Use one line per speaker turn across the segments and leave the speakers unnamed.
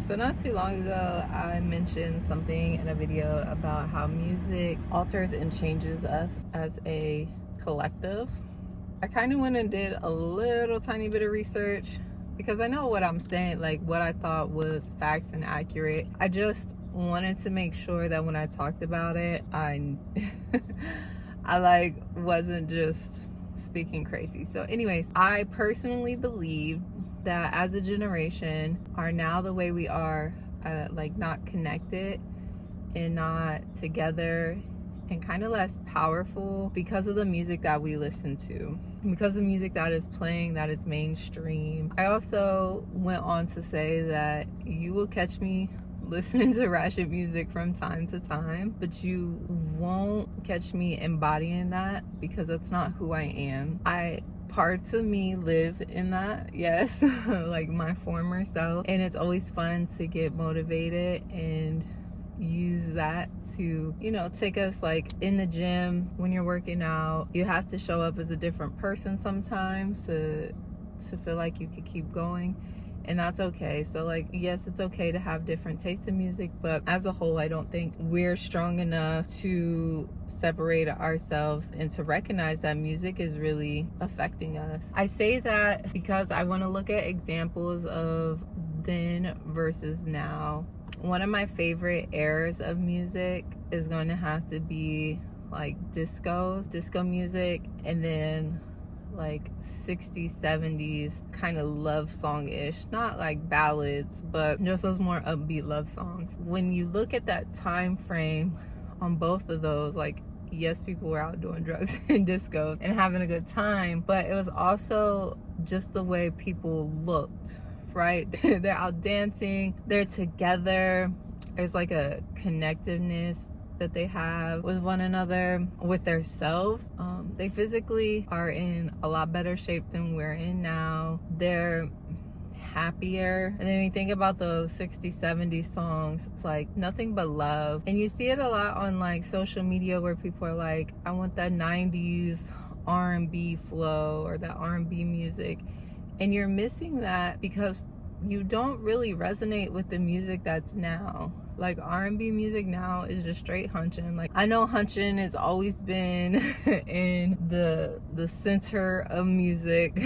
So not too long ago, I mentioned something in a video about how music alters and changes us as a collective. I kind of went and did a little tiny bit of research because I know what I'm saying, like what I thought was facts and accurate. I just wanted to make sure that when I talked about it, I wasn't just speaking crazy. So anyways, I personally believe that as a generation are now the way we are, not connected and not together and kind of less powerful because of the music that we listen to, because the music that is playing, that is mainstream. I also went on to say that you will catch me listening to ratchet music from time to time, but you won't catch me embodying that because that's not who I am. Parts of me live in that, yes, like my former self, and it's always fun to get motivated and use that to, take us, like in the gym when you're working out, you have to show up as a different person sometimes to feel like you could keep going, and that's okay. So like, yes, it's okay to have different tastes in music, but as a whole, I don't think we're strong enough to separate ourselves and to recognize that music is really affecting us. I say that because I want to look at examples of then versus now. One of my favorite eras of music is going to have to be like disco music, and then like 60s 70s kind of love song-ish, not like ballads, but just those more upbeat love songs. When you look at that time frame on both of those, like, yes, people were out doing drugs and discos and having a good time, but it was also just the way people looked, right? They're out dancing, they're together, there's like a connectiveness that they have with one another, with themselves. They physically are in a lot better shape than we're in now. They're happier. And then when you think about those 60s 70s songs, it's like nothing but love. And you see it a lot on like social media where people are like, I want that 90s R&B flow or that R&B music, and you're missing that because you don't really resonate with the music that's now. Like R&B music now is just straight hunching. Like, I know hunching has always been in the center of music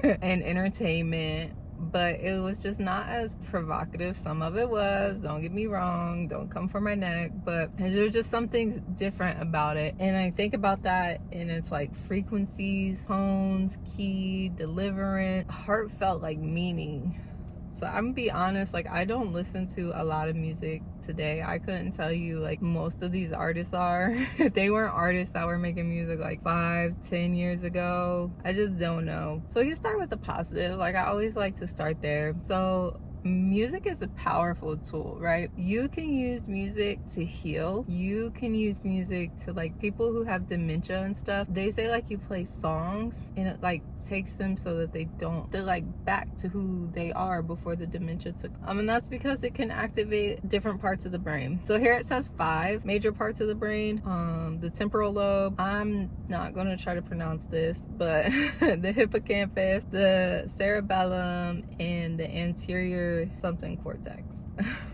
and entertainment, but it was just not as provocative. Some of it was, don't get me wrong, don't come for my neck, but there's just something different about it. And I think about that, and it's like frequencies, tones, key, deliverance, heartfelt, like meaning. So I'm gonna be honest, like I don't listen to a lot of music today. I couldn't tell you like most of these artists are. They weren't artists that were making music like 5-10 years ago. I just don't know. So you start with the positive. Like I always like to start there. So music is a powerful tool, right? You can use music to heal. You can use music to, like, people who have dementia and stuff, they say like you play songs and it like takes them so that they're like back to who they are before the dementia took and that's because it can activate different parts of the brain. So here it says 5 major parts of the brain. The temporal lobe, I'm not going to try to pronounce this, but the hippocampus, the cerebellum, and the anterior something cortex.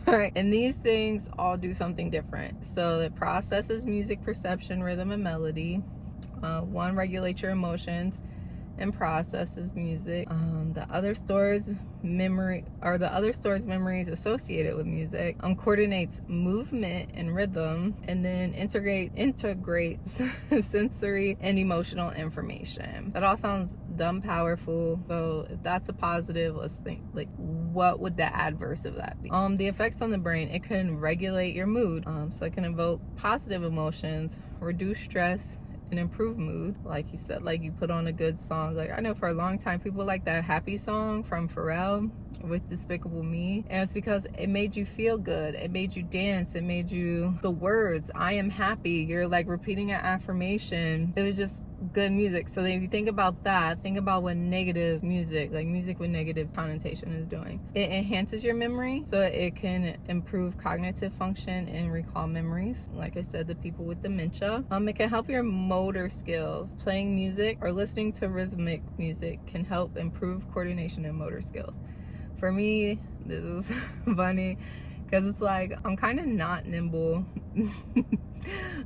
All right, and these things all do something different. So it processes music perception, rhythm, and melody. One regulates your emotions and processes music. The other stores memories associated with music. Coordinates movement and rhythm, and then integrates sensory and emotional information. That all sounds dumb powerful. So if that's a positive, let's think, like, what would the adverse of that be? The effects on the brain, it can regulate your mood. So it can evoke positive emotions, reduce stress, and improve mood. Like you said, like you put on a good song. Like I know for a long time people like that happy song from Pharrell with Despicable Me, and it's because it made you feel good, it made you dance, it made you, the words I am happy, you're like repeating an affirmation. It was just good music. So then if you think about that, think about what negative music, like music with negative connotation, is doing. It enhances your memory, so it can improve cognitive function and recall memories. Like I said, the people with dementia. It can help your motor skills. Playing music or listening to rhythmic music can help improve coordination and motor skills. For me, This is funny because it's like I'm kind of not nimble.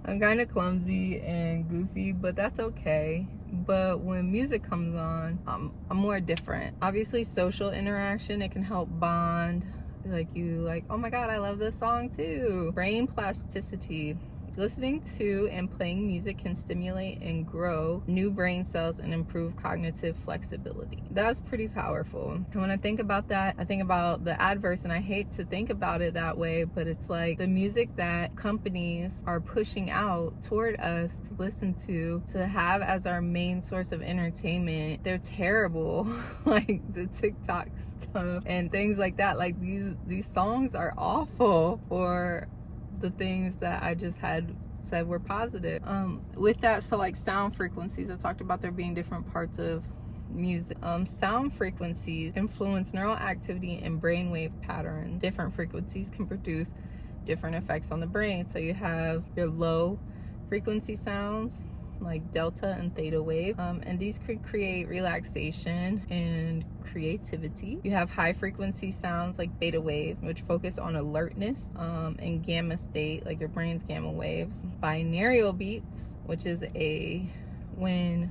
I'm kind of clumsy and goofy, but that's okay. But when music comes on, I'm more different. Obviously, social interaction, it can help bond. Like you like, oh my God, I love this song too. Brain plasticity. Listening to and playing music can stimulate and grow new brain cells and improve cognitive flexibility. That's pretty powerful. And when I think about that, I think about the adverse, and I hate to think about it that way, but it's like the music that companies are pushing out toward us to listen to have as our main source of entertainment, they're terrible. Like the TikTok stuff and things like that. Like these songs are awful for the things that I just had said were positive. With that, so like sound frequencies, I talked about there being different parts of music. Sound frequencies influence neural activity and brainwave patterns. Different frequencies can produce different effects on the brain. So you have your low frequency sounds like delta and theta wave, and these could create relaxation and creativity. You have high frequency sounds like beta wave, which focus on alertness, and gamma state, like your brain's gamma waves. Binaural beats, which is when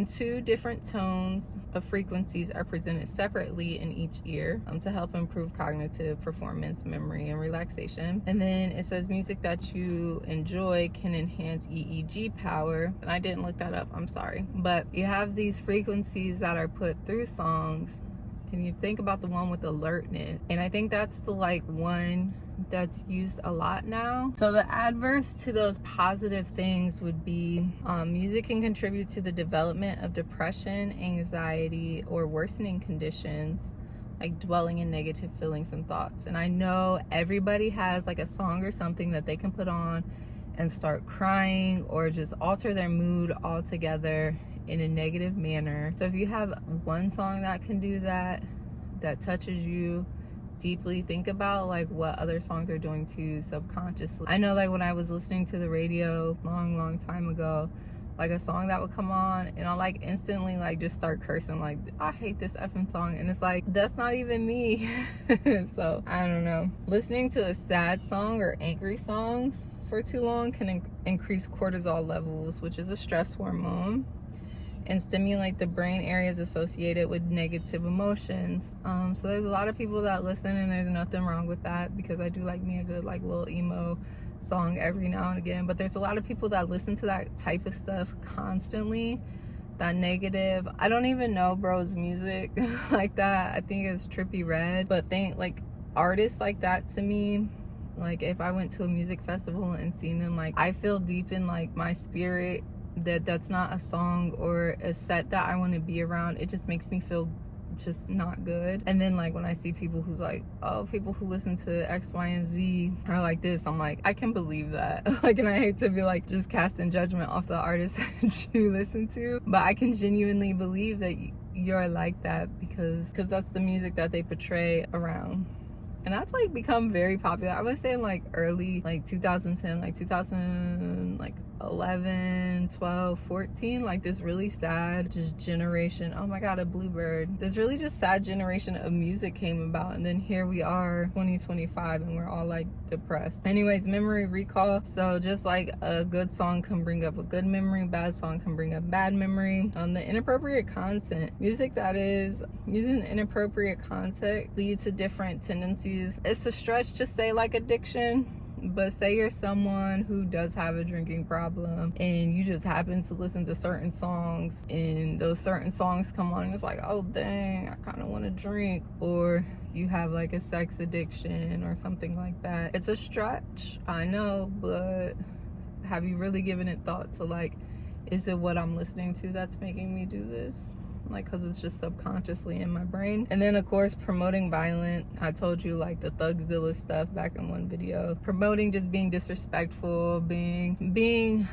two different tones of frequencies are presented separately in each ear, to help improve cognitive performance, memory, and relaxation. And then it says music that you enjoy can enhance EEG power. And I didn't look that up, I'm sorry. But you have these frequencies that are put through songs, and you think about the one with alertness. And I think that's the like one that's used a lot now. So the adverse to those positive things would be music can contribute to the development of depression, anxiety, or worsening conditions like dwelling in negative feelings and thoughts. And I know everybody has like a song or something that they can put on and start crying or just alter their mood altogether in a negative manner. So if you have one song that can do that touches you deeply, think about like what other songs are doing to you subconsciously. I know like when I was listening to the radio long time ago, like a song that would come on and I'll like instantly like just start cursing, like I hate this effing song, and it's like that's not even me. So I don't know, listening to a sad song or angry songs for too long can increase cortisol levels, which is a stress hormone, and stimulate the brain areas associated with negative emotions. So there's a lot of people that listen, and there's nothing wrong with that, because I do like me a good like little emo song every now and again. But there's a lot of people that listen to that type of stuff constantly, that negative. I don't even know bro's music like that. I think it's Trippie Redd. But think like artists like that, to me, like if I went to a music festival and seen them, like I feel deep in like my spirit that's not a song or a set that I want to be around. It just makes me feel just not good. And then like when I see people who's like, oh, people who listen to X, Y, and Z are like this, I'm like, I can believe that. Like, and I hate to be like just casting judgment off the artists that you listen to, but I can genuinely believe that you're like that because that's the music that they portray around. And that's like become very popular. I would say in like early like 2010, like 2011, 12, 14, like this really sad just generation. Oh my God, a bluebird. This really just sad generation of music came about. And then here we are 2025 and we're all like depressed. Anyways, memory recall. So just like a good song can bring up a good memory, bad song can bring up bad memory. The inappropriate content. Music that is using inappropriate content leads to different tendencies. It's a stretch to say like addiction, but say you're someone who does have a drinking problem and you just happen to listen to certain songs and those certain songs come on and it's like, oh dang, I kind of want to drink. Or you have like a sex addiction or something like that. It's a stretch, I know, but have you really given it thought to like, is it what I'm listening to that's making me do this? Like, because it's just subconsciously in my brain. And then of course promoting violence. I told you like the Thugzilla stuff back in one video, promoting just being disrespectful, being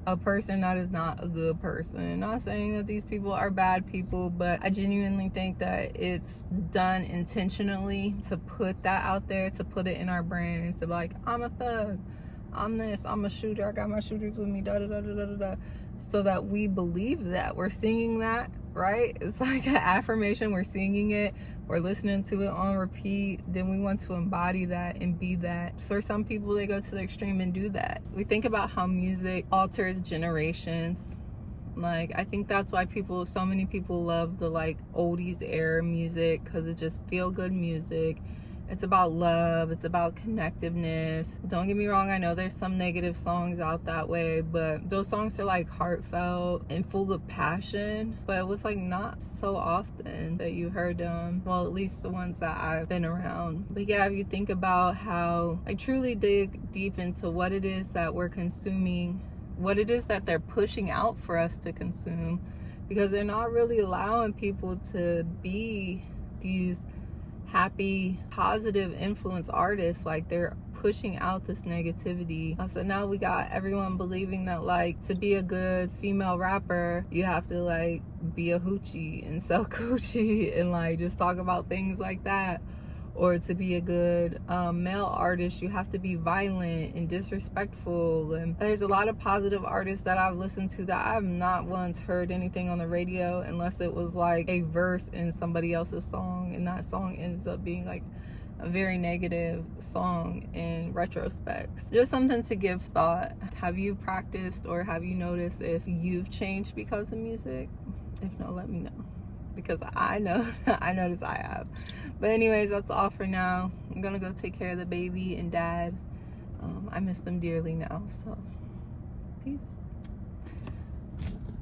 a person that is not a good person. Not saying that these people are bad people, but I genuinely think that it's done intentionally to put that out there, to put it in our brain, to be like, I'm a thug, I'm this, I'm a shooter, I got my shooters with me, da da da da da da, so that we believe that, we're singing that, right? It's like an affirmation. We're singing it, we're listening to it on repeat. Then we want to embody that and be that. For some people, they go to the extreme and do that. We think about how music alters generations. Like, I think that's why so many people love the like oldies era music, because it's just feel good music. It's about love, it's about connectiveness. Don't get me wrong, I know there's some negative songs out that way, but those songs are like heartfelt and full of passion. But it was like not so often that you heard them, well, at least the ones that I've been around. But yeah, if you think about how I truly dig deep into what it is that we're consuming, what it is that they're pushing out for us to consume, because they're not really allowing people to be these happy, positive influence artists. Like, they're pushing out this negativity. So now we got everyone believing that like to be a good female rapper, you have to like be a hoochie and sell coochie and like just talk about things like that. Or to be a good male artist, you have to be violent and disrespectful. And there's a lot of positive artists that I've listened to that I've not once heard anything on the radio unless it was like a verse in somebody else's song, and that song ends up being like a very negative song in retrospect. Just something to give thought. Have you practiced or have you noticed if you've changed because of music? If no, let me know, because I know I noticed I have. But anyways, that's all for now. I'm gonna go take care of the baby and dad. I miss them dearly now, so peace.